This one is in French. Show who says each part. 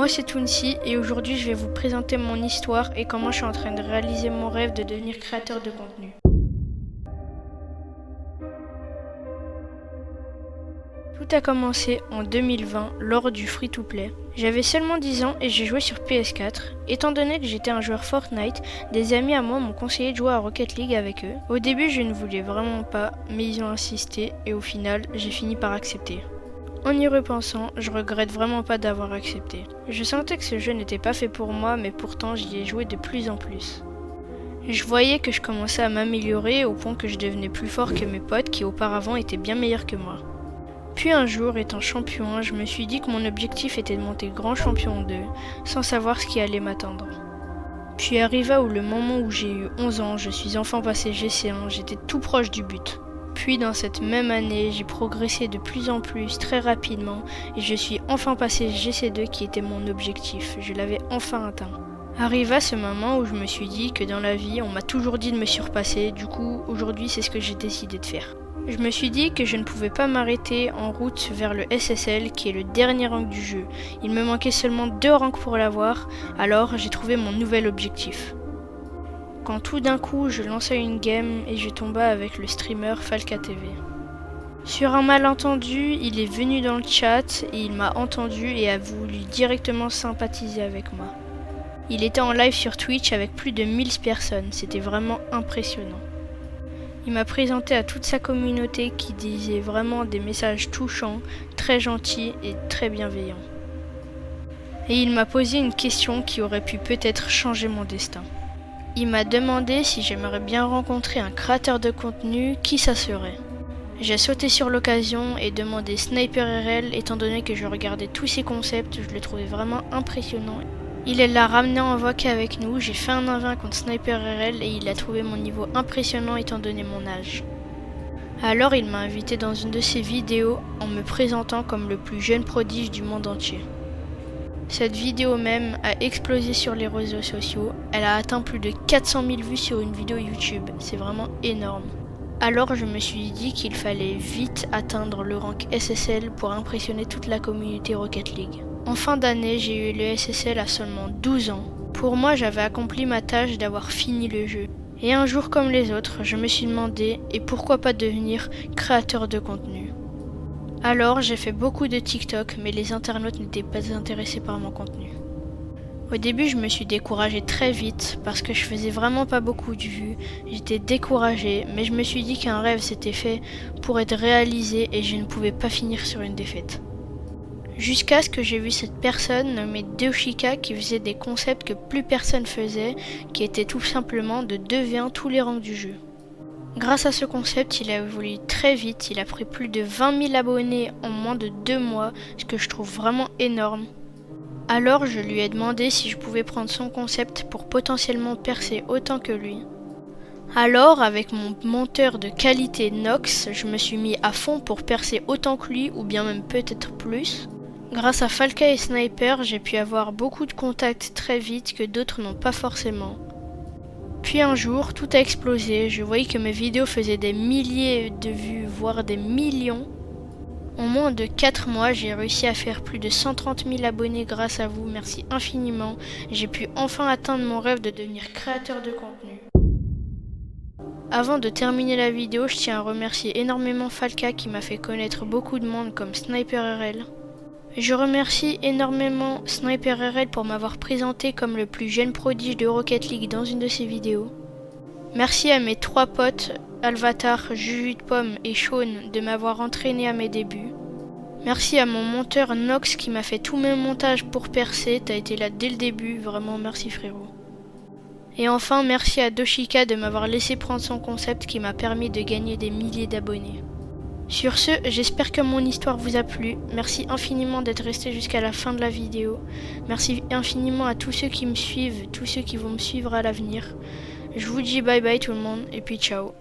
Speaker 1: Moi c'est Tounsi et aujourd'hui je vais vous présenter mon histoire et comment je suis en train de réaliser mon rêve de devenir créateur de contenu. Tout a commencé en 2020 lors du free-to-play. J'avais seulement 10 ans et j'ai joué sur PS4. Étant donné que j'étais un joueur Fortnite, des amis à moi m'ont conseillé de jouer à Rocket League avec eux. Au début je ne voulais vraiment pas, mais ils ont insisté et au final j'ai fini par accepter. En y repensant, je regrette vraiment pas d'avoir accepté. Je sentais que ce jeu n'était pas fait pour moi, mais pourtant j'y ai joué de plus en plus. Je voyais que je commençais à m'améliorer au point que je devenais plus fort que mes potes qui auparavant étaient bien meilleurs que moi. Puis un jour, étant champion 1, je me suis dit que mon objectif était de monter grand champion 2, sans savoir ce qui allait m'attendre. Puis arriva le moment où j'ai eu 11 ans, je suis enfin passé GC1, j'étais tout proche du but. Puis dans cette même année, j'ai progressé de plus en plus, très rapidement, et je suis enfin passé GC2 qui était mon objectif, je l'avais enfin atteint. Arriva ce moment où je me suis dit que dans la vie, on m'a toujours dit de me surpasser, du coup, aujourd'hui c'est ce que j'ai décidé de faire. Je me suis dit que je ne pouvais pas m'arrêter en route vers le SSL qui est le dernier rank du jeu. Il me manquait seulement 2 ranks pour l'avoir, alors j'ai trouvé mon nouvel objectif. Quand tout d'un coup je lançais une game et je tombais avec le streamer Falka TV. Sur un malentendu, il est venu dans le chat et il m'a entendu et a voulu directement sympathiser avec moi. Il était en live sur Twitch avec plus de 1000 personnes, c'était vraiment impressionnant. Il m'a présenté à toute sa communauté qui disait vraiment des messages touchants, très gentils et très bienveillants. Et il m'a posé une question qui aurait pu peut-être changer mon destin. Il m'a demandé si j'aimerais bien rencontrer un créateur de contenu, qui ça serait. J'ai sauté sur l'occasion et demandé Sniper RL étant donné que je regardais tous ses concepts, je le trouvais vraiment impressionnant. Il l'a ramené en voc avec nous, j'ai fait un 1v1 contre Sniper RL et il a trouvé mon niveau impressionnant étant donné mon âge. Alors il m'a invité dans une de ses vidéos en me présentant comme le plus jeune prodige du monde entier. Cette vidéo même a explosé sur les réseaux sociaux, elle a atteint plus de 400 000 vues sur une vidéo YouTube, c'est vraiment énorme. Alors je me suis dit qu'il fallait vite atteindre le rank SSL pour impressionner toute la communauté Rocket League. En fin d'année, j'ai eu le SSL à seulement 12 ans. Pour moi, j'avais accompli ma tâche d'avoir fini le jeu. Et un jour comme les autres, je me suis demandé, et pourquoi pas devenir créateur de contenu. Alors, j'ai fait beaucoup de TikTok, mais les internautes n'étaient pas intéressés par mon contenu. Au début, je me suis découragée très vite, parce que je faisais vraiment pas beaucoup de vues. J'étais découragée, mais je me suis dit qu'un rêve s'était fait pour être réalisé et je ne pouvais pas finir sur une défaite. Jusqu'à ce que j'ai vu cette personne nommée Doshika qui faisait des concepts que plus personne faisait, qui était tout simplement de 2v1 tous les rangs du jeu. Grâce à ce concept, il a évolué très vite, il a pris plus de 20 000 abonnés en moins de 2 mois, ce que je trouve vraiment énorme. Alors je lui ai demandé si je pouvais prendre son concept pour potentiellement percer autant que lui. Alors, avec mon monteur de qualité Nox, je me suis mis à fond pour percer autant que lui, ou bien même peut-être plus. Grâce à Falka et Sniper, j'ai pu avoir beaucoup de contacts très vite que d'autres n'ont pas forcément. Puis un jour, tout a explosé, je voyais que mes vidéos faisaient des milliers de vues, voire des millions. En moins de 4 mois, j'ai réussi à faire plus de 130 000 abonnés grâce à vous, merci infiniment. J'ai pu enfin atteindre mon rêve de devenir créateur de contenu. Avant de terminer la vidéo, je tiens à remercier énormément Falka qui m'a fait connaître beaucoup de monde comme Sniper RL. Je remercie énormément Sniper RL pour m'avoir présenté comme le plus jeune prodige de Rocket League dans une de ses vidéos. Merci à mes 3 potes, Alvatar, Juju de Pomme et Shaun de m'avoir entraîné à mes débuts. Merci à mon monteur Nox qui m'a fait tous mes montages pour percer, t'as été là dès le début, vraiment merci frérot. Et enfin merci à Doshika de m'avoir laissé prendre son concept qui m'a permis de gagner des milliers d'abonnés. Sur ce, j'espère que mon histoire vous a plu. Merci infiniment d'être resté jusqu'à la fin de la vidéo. Merci infiniment à tous ceux qui me suivent, tous ceux qui vont me suivre à l'avenir. Je vous dis bye bye tout le monde et puis ciao.